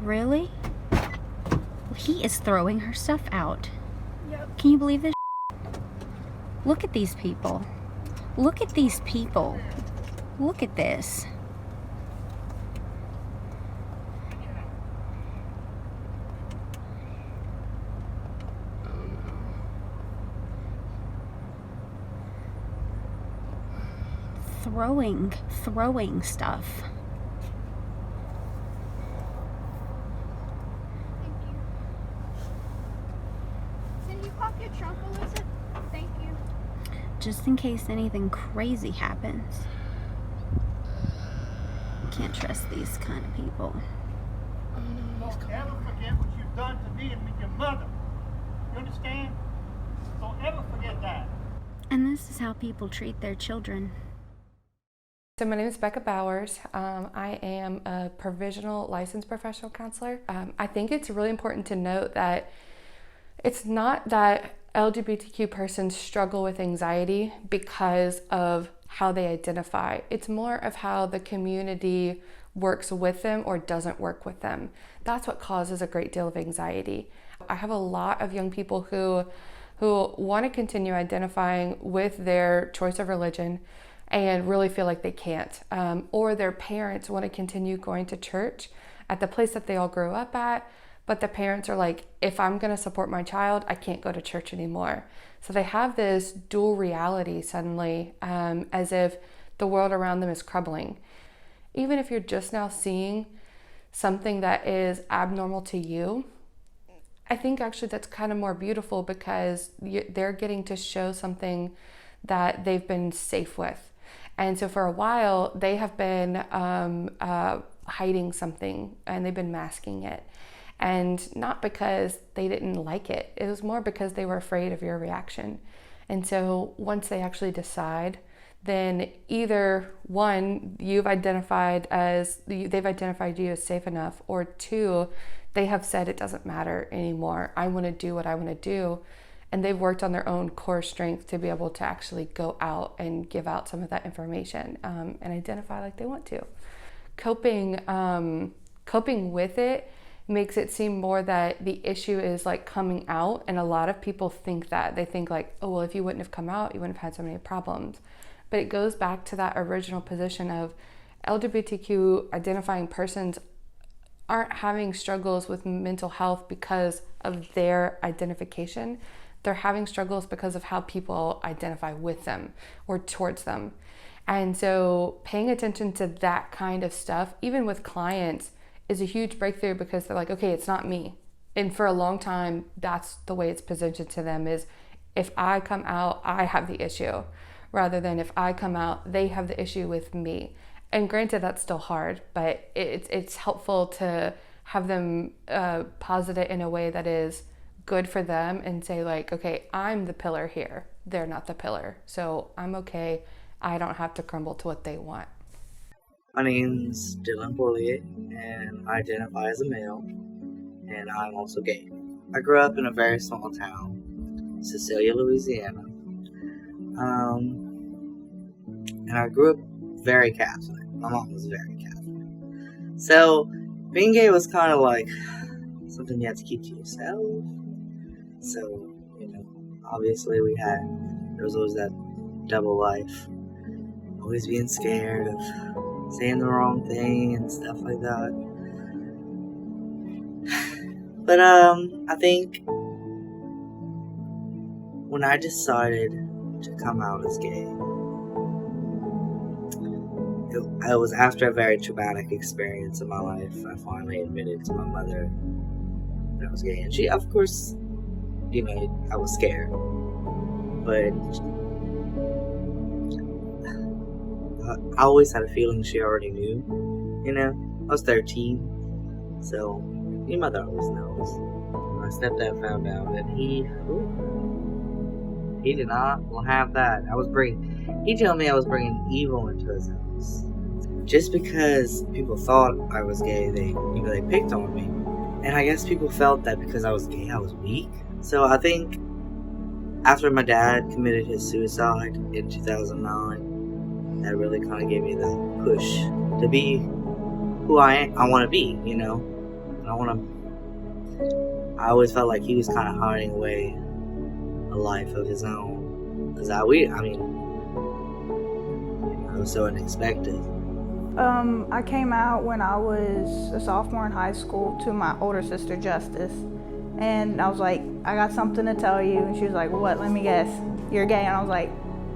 Really? He is throwing her stuff out. Yep. Can you believe this? Look at these people. Look at these people. Look at this. Throwing stuff. Thank you. Can you pop your trunk, Alyssa? Thank you. Just in case anything crazy happens. Can't trust these kind of people. Don't ever forget what you've done to me and with your mother. You understand? Don't ever forget that. And this is how people treat their children. So my name is Becca Bowers. I am a provisional licensed professional counselor. I think it's really important to note that it's not that LGBTQ persons struggle with anxiety because of how they identify. It's more of how the community works with them or doesn't work with them. That's what causes a great deal of anxiety. I have a lot of young people who want to continue identifying with their choice of religion and really feel like they can't. Or their parents want to continue going to church at the place that they all grew up at, but the parents are like, if I'm going to support my child, I can't go to church anymore. So they have this dual reality suddenly, as if the world around them is crumbling. Even if you're just now seeing something that is abnormal to you, I think actually that's kind of more beautiful because they're getting to show something that they've been safe with. And so for a while, they have been hiding something and they've been masking it. And not because they didn't like it. It was more because they were afraid of your reaction. And so once they actually decide, then either one, they've identified you as safe enough, or two, they have said it doesn't matter anymore. I want to do what I want to do. And they've worked on their own core strength to be able to actually go out and give out some of that information and identify like they want to. Coping with it makes it seem more that the issue is like coming out. And a lot of people think that. They think like, oh, well, if you wouldn't have come out, you wouldn't have had so many problems. But it goes back to that original position of LGBTQ identifying persons aren't having struggles with mental health because of their identification. They're having struggles because of how people identify with them or towards them. And so paying attention to that kind of stuff, even with clients, is a huge breakthrough because they're like, okay, it's not me. And for a long time, that's the way it's presented to them is if I come out, I have the issue, rather than if I come out, they have the issue with me. And granted, that's still hard, but it's helpful to have them posit it in a way that is good for them and say like, okay, I'm the pillar here. They're not the pillar. So I'm okay. I don't have to crumble to what they want. My name's Bourliea, and I identify as a male, and I'm also gay. I grew up in a very small town, Cecilia, Louisiana, and I grew up very Catholic. My mom was very Catholic. So being gay was kind of like something you had to keep to yourself. So, obviously there was always that double life, always being scared of saying the wrong thing and stuff like that. But I think when I decided to come out as gay, it was after a very traumatic experience in my life. I finally admitted to my mother that I was gay, and she, of course, I was scared, but I always had a feeling she already knew. I was 13, so your mother always knows. My stepdad found out, and he did not have that. He told me I was bringing evil into his house. Just because people thought I was gay, they picked on me, and I guess people felt that because I was gay, I was weak. So I think after my dad committed his suicide in 2009, that really kind of gave me the push to be who I want to be, And I always felt like he was kind of hiding away a life of his own. Because it was so unexpected. I came out when I was a sophomore in high school to my older sister, Justice. And I was like, I got something to tell you. And she was like, what? Let me guess. You're gay. And I was like,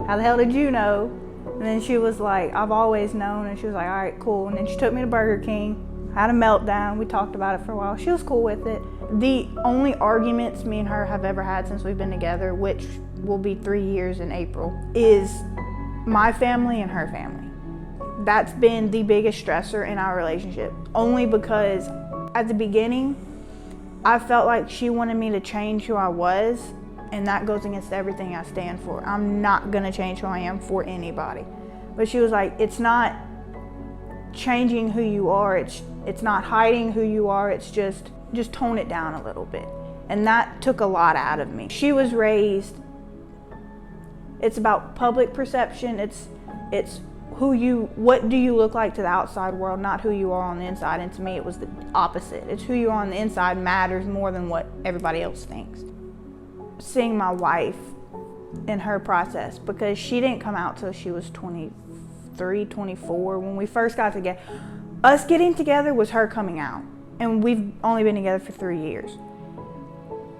how the hell did you know? And then she was like, I've always known. And she was like, all right, cool. And then she took me to Burger King. I had a meltdown. We talked about it for a while. She was cool with it. The only arguments me and her have ever had since we've been together, which will be 3 years in April, is my family and her family. That's been the biggest stressor in our relationship. Only because at the beginning, I felt like she wanted me to change who I was, and that goes against everything I stand for. I'm not gonna change who I am for anybody. But she was like, it's not changing who you are, it's not hiding who you are, it's just tone it down a little bit. And that took a lot out of me. She was raised, it's about public perception, it's what do you look like to the outside world, not who you are on the inside. And to me, it was the opposite. It's who you are on the inside matters more than what everybody else thinks. Seeing my wife in her process, because she didn't come out till she was 23, 24. When we first got together, us getting together was her coming out. And we've only been together for 3 years.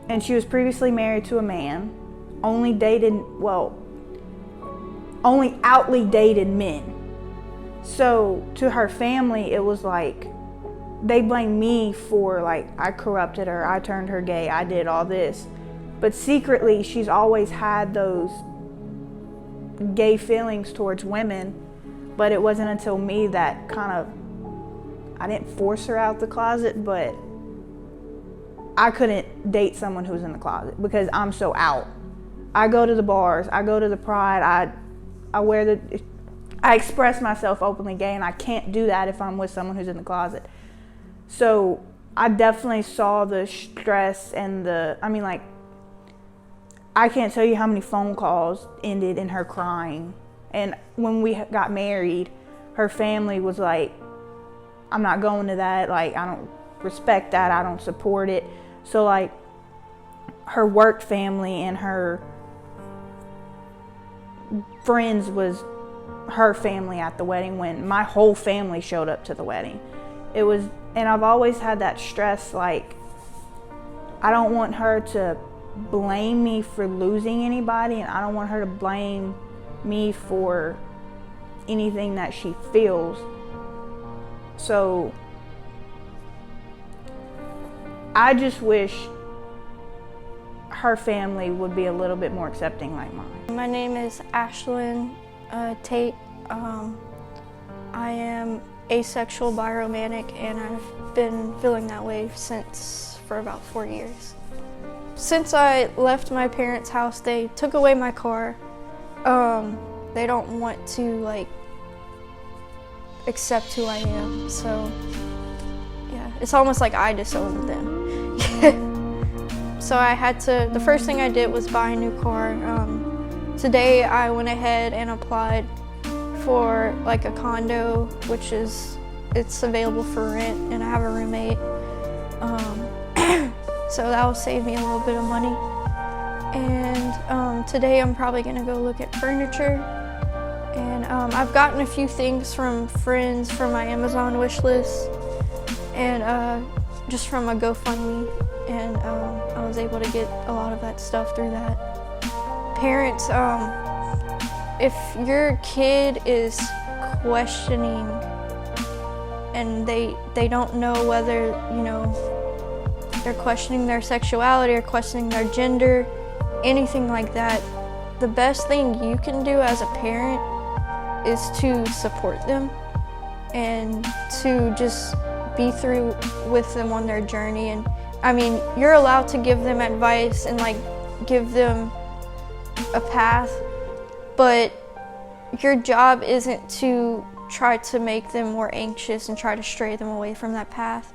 And she was previously married to a man, only outly dated men. So to her family, it was like, they blamed me for like, I corrupted her, I turned her gay, I did all this. But secretly, she's always had those gay feelings towards women. But it wasn't until me that I didn't force her out the closet, but I couldn't date someone who's in the closet because I'm so out. I go to the bars, I go to the Pride, I express myself openly gay, and I can't do that if I'm with someone who's in the closet. So I definitely saw the stress and I can't tell you how many phone calls ended in her crying. And when we got married, her family was like, I'm not going to that, like, I don't respect that, I don't support it. So like, her work family and her friends was her family at the wedding when my whole family showed up to the wedding. And I've always had that stress, like, I don't want her to blame me for losing anybody, and I don't want her to blame me for anything that she feels. So I just wish her family would be a little bit more accepting like mine. My name is Ashlynn Tate. I am asexual, biromantic, and I've been feeling that way for about 4 years. Since I left my parents' house, they took away my car. They don't want to like accept who I am, so yeah, it's almost like I disowned them. So the first thing I did was buy a new car. Today I went ahead and applied for like a condo, which it's available for rent, and I have a roommate. So that will save me a little bit of money. And today I'm probably gonna go look at furniture. And I've gotten a few things from friends from my Amazon wish list, and just from a GoFundMe, and I was able to get a lot of that stuff through that. Parents, if your kid is questioning and they don't know whether, they're questioning their sexuality or questioning their gender, anything like that, the best thing you can do as a parent is to support them and to just be through with them on their journey. And I mean, you're allowed to give them advice and like give them a path, but your job isn't to try to make them more anxious and try to stray them away from that path.